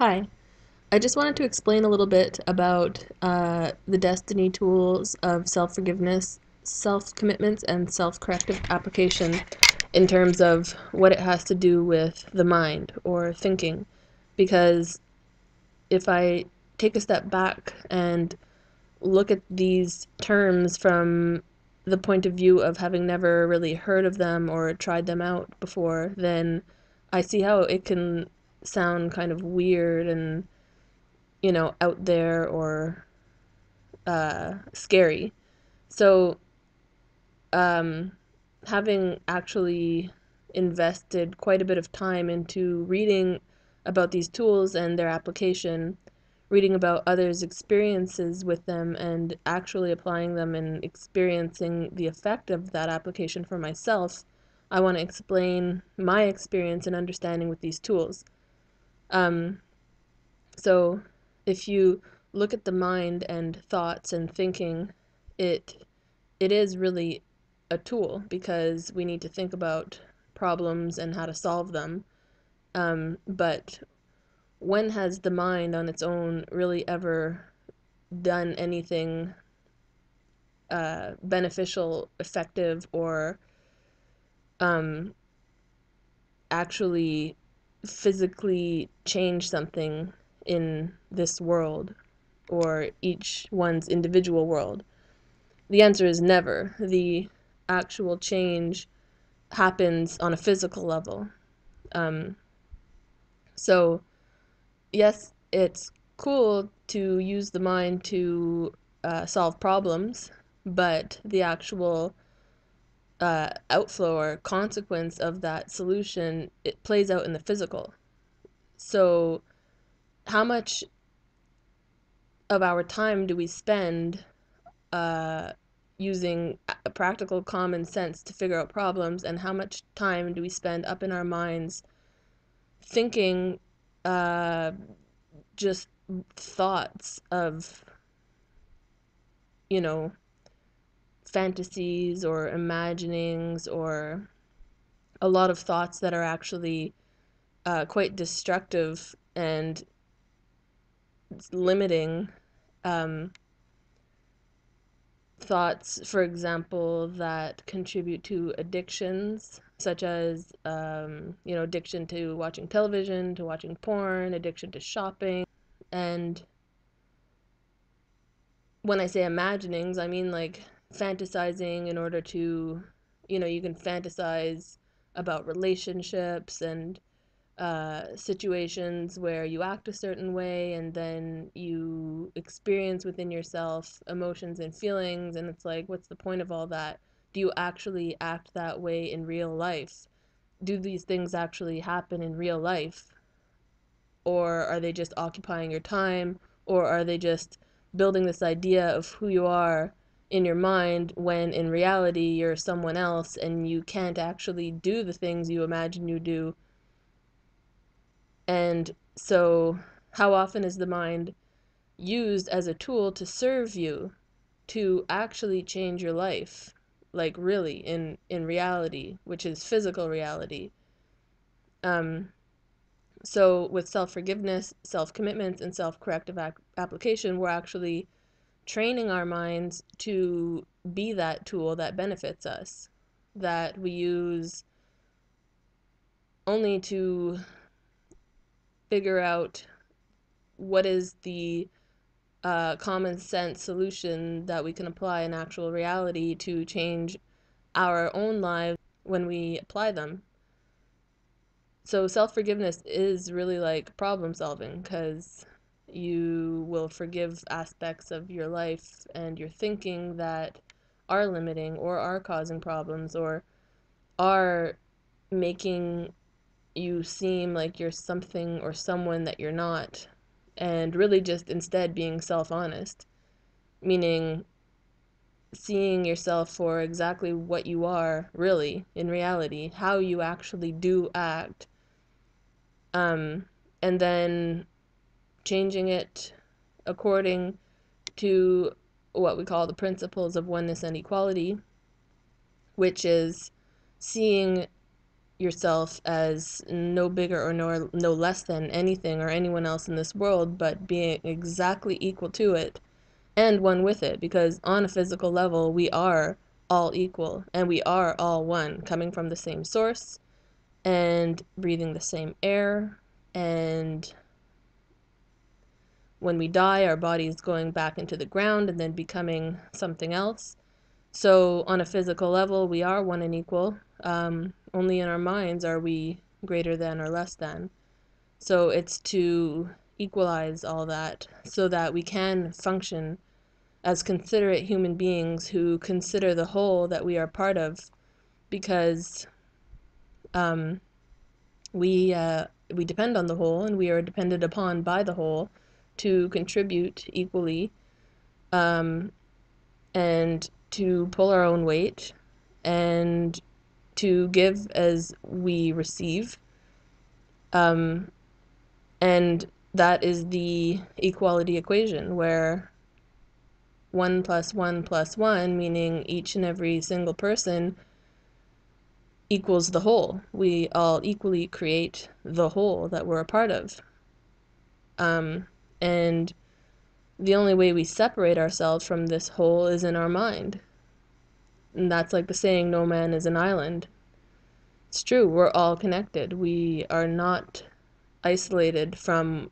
Hi. I just wanted to explain a little bit about the Desteni tools of self-forgiveness, self-commitments, and self-corrective application in terms of what it has to do with the mind or thinking. Because if I take a step back and look at these terms from the point of view of having never really heard of them or tried them out before, then I see how it can sound kind of weird and out there or scary. So, um, having actually invested quite a bit of time into reading about these tools and their application, reading about others' experiences with them, and actually applying them and experiencing the effect of that application for myself, I want to explain my experience and understanding with these tools. Um, So if you look at the mind and thoughts and thinking, it it is really a tool because we need to think about problems and how to solve them. But when has the mind on its own really ever done anything beneficial, effective, or um, actually physically change something in this world or each one's individual world? The answer is never. The actual change happens on a physical level. Um, so, yes, it's cool to use the mind to solve problems, but the actual outflow or consequence of that solution, it plays out in the physical. So, how much of our time do we spend uh, using practical common sense to figure out problems, and how much time do we spend up in our minds thinking uh, just thoughts of, you know, fantasies or imaginings or a lot of thoughts that are actually quite destructive and limiting. Um, Thoughts, for example, that contribute to addictions, such as, addiction to watching television, to watching porn, addiction to shopping. And when I say imaginings, I mean like fantasizing in order to, you can fantasize about relationships and situations where you act a certain way and then you experience within yourself emotions and feelings, and it's like, what's the point of all that? Do you actually act that way in real life? Do these things actually happen in real life? Or are they just occupying your time? Or are they just building this idea of who you are in your mind when in reality you're someone else and you can't actually do the things you imagine you do? And so, how often is the mind used as a tool to serve you, to actually change your life? Like really, in reality, which is physical reality. Um, so with self-forgiveness, self-commitments, and self-corrective application, we're actually training our minds to be that tool that benefits us, that we use only to figure out what is the common sense solution that we can apply in actual reality to change our own lives when we apply them. So self-forgiveness is really like problem solving because you will forgive aspects of your life and your thinking that are limiting or are causing problems or are making you seem like you're something or someone that you're not, and really just instead being self-honest, meaning seeing yourself for exactly what you are, really, in reality, how you actually do act, um, and then changing it according to what we call the principles of oneness and equality, which is seeing yourself as no bigger or no less than anything or anyone else in this world, but being exactly equal to it and one with it, because on a physical level, we are all equal and we are all one, coming from the same source and breathing the same air. And when we die, our body is going back into the ground and then becoming something else. So on a physical level, we are one and equal. Only in our minds are we greater than or less than. So it's to equalize all that so that we can function as considerate human beings who consider the whole that we are part of, because um, we depend on the whole and we are depended upon by the whole to contribute equally, um, and to pull our own weight and to give as we receive. Um, and that is the equality equation, where 1 plus 1 plus 1, meaning each and every single person, equals the whole. We all equally create the whole that we're a part of. And the only way we separate ourselves from this whole is in our mind. And that's like the saying, no man is an island. It's true, we're all connected. We are not isolated from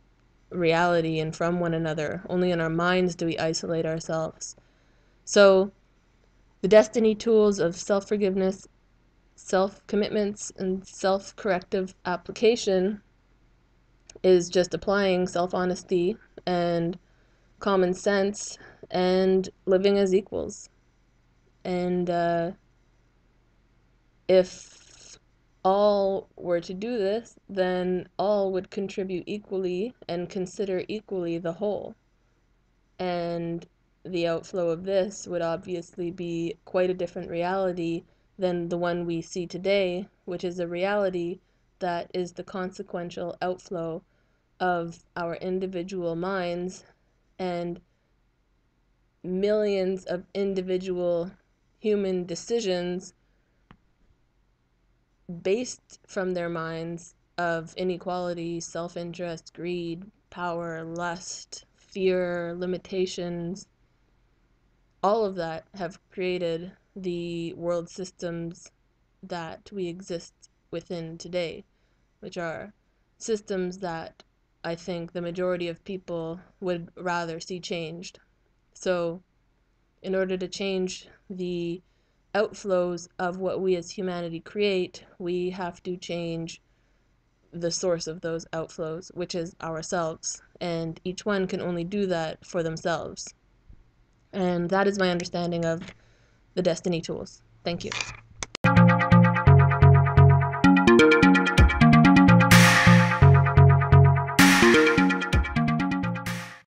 reality and from one another. Only in our minds do we isolate ourselves. So the destiny tools of self-forgiveness, self-commitments, and self-corrective application is just applying self-honesty and common sense and living as equals. And if all were to do this, then all would contribute equally and consider equally the whole. And the outflow of this would obviously be quite a different reality than the one we see today, which is a reality that is the consequential outflow of our individual minds and millions of individual human decisions based from their minds of inequality, self-interest, greed, power, lust, fear, limitations. All of that have created the world systems that we exist within today, which are systems that I think the majority of people would rather see changed. So in order to change the outflows of what we as humanity create, we have to change the source of those outflows, which is ourselves. And each one can only do that for themselves. And that is my understanding of the Destiny tools. Thank you.